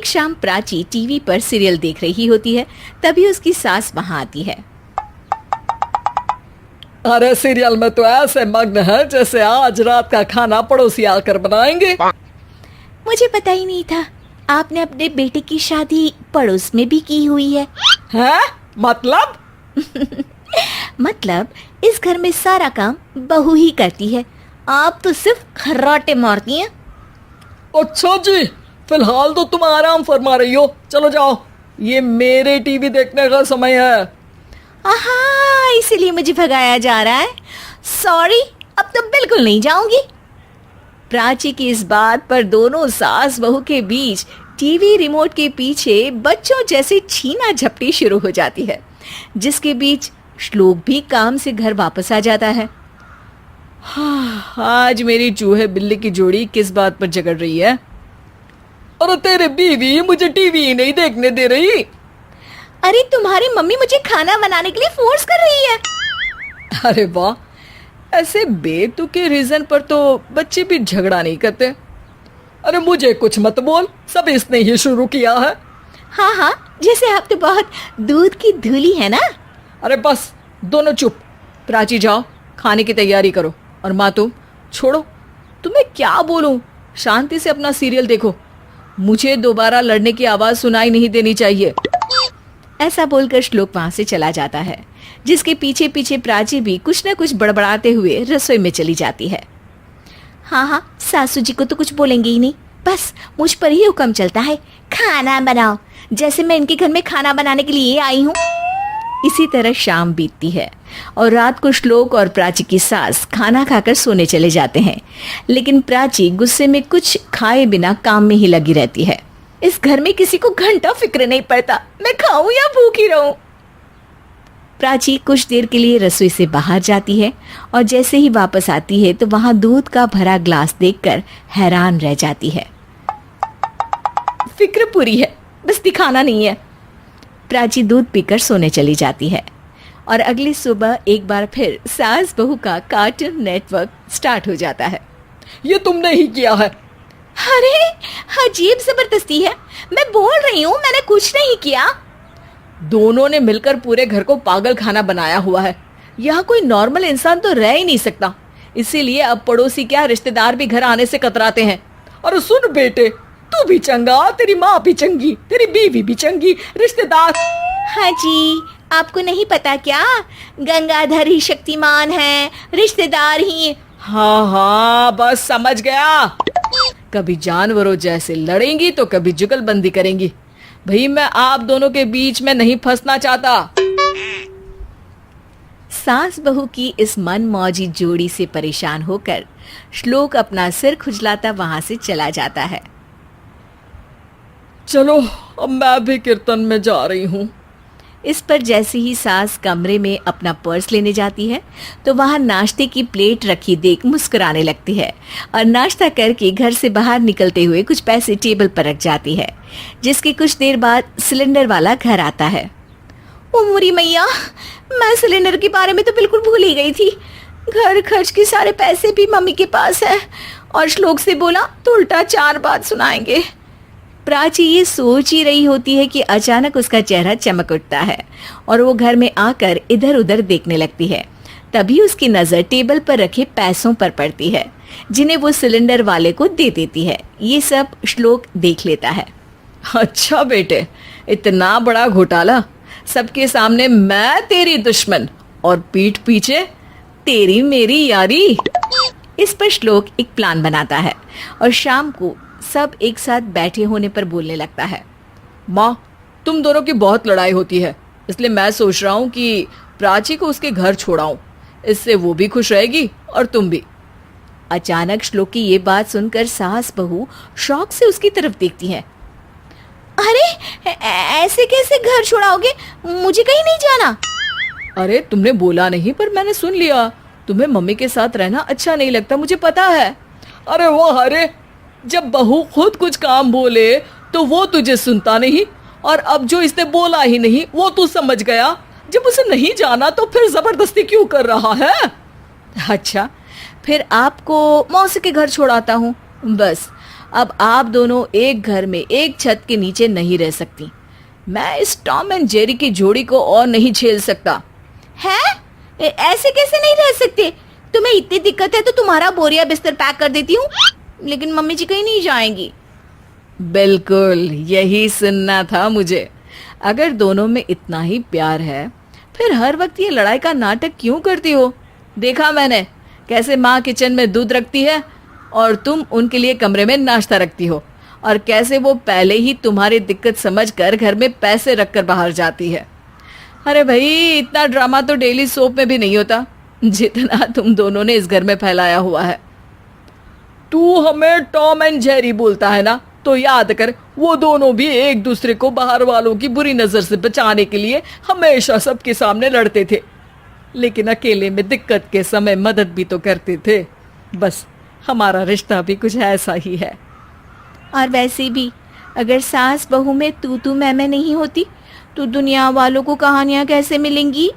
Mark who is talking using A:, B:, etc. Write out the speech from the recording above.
A: एक शाम प्राची टीवी पर सीरियल देख रही होती है। तभी उसकी सास वहां आती है।
B: अरे सीरियल में तो ऐसे मग्न है जैसे आज रात का खाना पड़ोसी आकर बनाएंगे।
A: मुझे पता ही नहीं था आपने अपने बेटे की शादी पड़ोस में भी की हुई है।
B: हैं? मतलब?
A: मतलब इस घर में सारा काम बहू ही करती है, आप तो सिर्फ खर्राटे मारती हैं।
B: अच्छा जी, फिलहाल तो तुम आराम फरमा रही हो, चलो जाओ, ये मेरे टीवी देखने का समय है।
A: आहा, इसीलिए मुझे भगाया जा रहा है। सॉरी, अब तो बिल्कुल नहीं जाऊंगी। प्राची की इस बात पर दोनों सास बहू के बीच टीवी रिमोट के पीछे बच्चों जैसे छीना झपटी शुरू हो जाती है, जिसके बीच श्लोक भी काम से घर वापस आ जाता है।
B: आज मेरी चूहे बिल्ली की जोड़ी किस बात पर झगड़ रही है? अरे तेरे बीवी मुझे टीवी नहीं देखने दे रही।
A: अरे तुम्हारी मम्मी मुझे खाना बनाने के लिए फोर्स कर रही है।
B: अरे वाह, ऐसे बेतुके रीजन पर तो बच्चे भी झगड़ा नहीं करते। अरे मुझे कुछ मत बोल, सब इसने ही शुरू किया है।
A: हाँ हाँ, जैसे आप तो बहुत दूध की धूली है ना।
B: अरे बस, दोनों चुप। प्राची जाओ, खाने की तैयारी करो। और माँ तुम छोड़ो, तुम्हें क्या बोलूं, शांति से अपना सीरियल देखो, मुझे दोबारा लड़ने की आवाज सुनाई नहीं देनी चाहिए।
A: ऐसा बोलकर श्लोक वहां से चला जाता है, जिसके पीछे पीछे प्राची भी कुछ न कुछ बड़बड़ाते हुए रसोई में चली जाती है। हाँ हाँ, सासू जी को तो कुछ बोलेंगे ही नहीं, बस मुझ पर ही हुक्म चलता है, खाना बनाओ, जैसे मैं इनके घर में खाना बनाने के लिए आई हूँ। इसी तरह शाम बीतती है और रात को श्लोक और प्राची की सास खाना खाकर सोने चले जाते हैं, लेकिन प्राची गुस्से में कुछ खाए बिना काम में ही लगी रहती है। इस घर में किसी को घंटा फिक्र नहीं पड़ता, मैं खाऊं या भूखी रहूं। प्राची कुछ देर के लिए रसोई से बाहर जाती है और जैसे ही वापस आती है तो वहां दूध का भरा ग्लास देखकर हैरान रह जाती है। फिक्र पूरी है, बस दिखाना नहीं है। प्राची दूध पीकर सोने चली जाती है और अगली सुबह एक बार फिर सास बहू का कार्टून नेटवर्क स्टार्ट हो जाता है।
B: ये तुमने ही किया है।
A: अरे अजीब जबरदस्ती है, मैं बोल रही हूँ मैंने कुछ नहीं किया।
B: दोनों ने मिलकर पूरे घर को पागल खाना बनाया हुआ है। यहाँ कोई नॉर्मल इंसान तो रह ही नहीं सकता, इसीलिए अब पड़ोसी क्या रिश्तेदार भी घर आने से कतराते हैं। और सुन बेटे, तू भी चंगा, तेरी माँ भी चंगी, तेरी बीवी भी चंगी, रिश्तेदार।
A: हाँ जी, आपको नहीं पता क्या, गंगाधर ही शक्तिमान है, रिश्तेदार ही।
B: हाँ हाँ, बस समझ गया। कभी जानवरों जैसे लड़ेंगी तो कभी जुगलबंदी करेंगी। भाई मैं आप दोनों के बीच में नहीं फंसना चाहता।
A: सास बहू की इस मनमौजी जोड़ी से परेशान होकर श्लोक अपना सिर खुजलाता वहां से चला जाता है।
B: चलो अब मैं भी कीर्तन में जा रही हूँ।
A: इस पर जैसे ही सास कमरे में अपना पर्स लेने जाती है तो वहां नाश्ते की प्लेट रखी देख मुस्कुराने लगती है और नाश्ता करके घर से बाहर निकलते हुए कुछ पैसे टेबल पर रख जाती है, जिसके कुछ देर बाद सिलेंडर वाला घर आता है। ओ मुरी मैया, मैं सिलेंडर के बारे में तो बिल्कुल भूल ही गई थी। घर खर्च के सारे पैसे भी मम्मी के पास है और श्लोक से बोला तो उल्टा 4 बात सुनाएंगे। प्राची ये सोच ही रही होती है कि अचानक उसका चेहरा चमक उठता है और वो घर में आकर इधर उधर देखने लगती है। तभी उसकी नजर टेबल पर रखे पैसों पर पड़ती है, जिन्हें वो सिलेंडर वाले को दे देती है। ये सब श्लोक देख लेता है।
B: अच्छा बेटे, इतना बड़ा घोटाला, सबके सामने मैं तेरी दुश्मन और पीठ पीछे तेरी मेरी यारी।
A: इस पर श्लोक एक प्लान बनाता है और शाम को सब एक साथ बैठे होने पर बोलने लगता है।
B: माँ, तुम दोनों की बहुत लड़ाई होती है, इसलिए मैं सोच रहा हूँ कि प्राची को उसके घर छोड़ाऊं, इससे वो भी खुश रहेगी और तुम भी।
A: अचानक श्लोक की ये बात सुनकर सास बहू शौक से उसकी तरफ देखती हैं। अरे ऐसे कैसे घर छोड़ाओगे, मुझे कहीं नहीं जाना।
B: अरे तुमने बोला नहीं पर मैंने सुन लिया, तुम्हें मम्मी के साथ रहना अच्छा नहीं लगता, मुझे पता है। अरे वो अरे, जब बहू खुद कुछ काम बोले तो वो तुझे सुनता नहीं, और अब जो इसने बोला ही नहीं वो तू समझ गया। जब उसे नहीं जाना तो फिर जबरदस्ती क्यों कर रहा है?
A: अच्छा, फिर आपको मौसी के घर छोड़ाता हूँ, बस
B: अब आप दोनों एक घर में एक छत के नीचे नहीं रह सकती। मैं इस टॉम एंड जेरी की जोड़ी को और नहीं झेल सकता।
A: है? ऐसे कैसे नहीं रह सकते? तुम्हें इतनी दिक्कत है तो तुम्हारा बोरिया बिस्तर पैक कर देती हूँ, लेकिन मम्मी जी कहीं नहीं जाएंगी।
B: बिल्कुल यही सुनना था मुझे। अगर दोनों में इतना ही प्यार है फिर हर वक्त ये लड़ाई का नाटक क्यों करती हो? देखा मैंने कैसे माँ किचन में दूध रखती है और तुम उनके लिए कमरे में नाश्ता रखती हो, और कैसे वो पहले ही तुम्हारी दिक्कत समझकर घर में पैसे रखकर बाहर जाती है। अरे भाई, इतना ड्रामा तो डेली सोप में भी नहीं होता जितना तुम दोनों ने इस घर में फैलाया हुआ है। तू हमें टॉम एंड जेरी बोलता है ना, तो याद कर वो दोनों भी एक दूसरे को बाहर वालों की बुरी नजर से बचाने के लिए हमेशा सबके सामने लड़ते थे, लेकिन अकेले में दिक्कत के समय मदद भी तो करते थे। बस हमारा रिश्ता भी कुछ ऐसा ही है।
A: और वैसे भी अगर सास बहू में तू मैं नहीं होती तो दुनिया वालों को कहानियां कैसे मिलेंगी?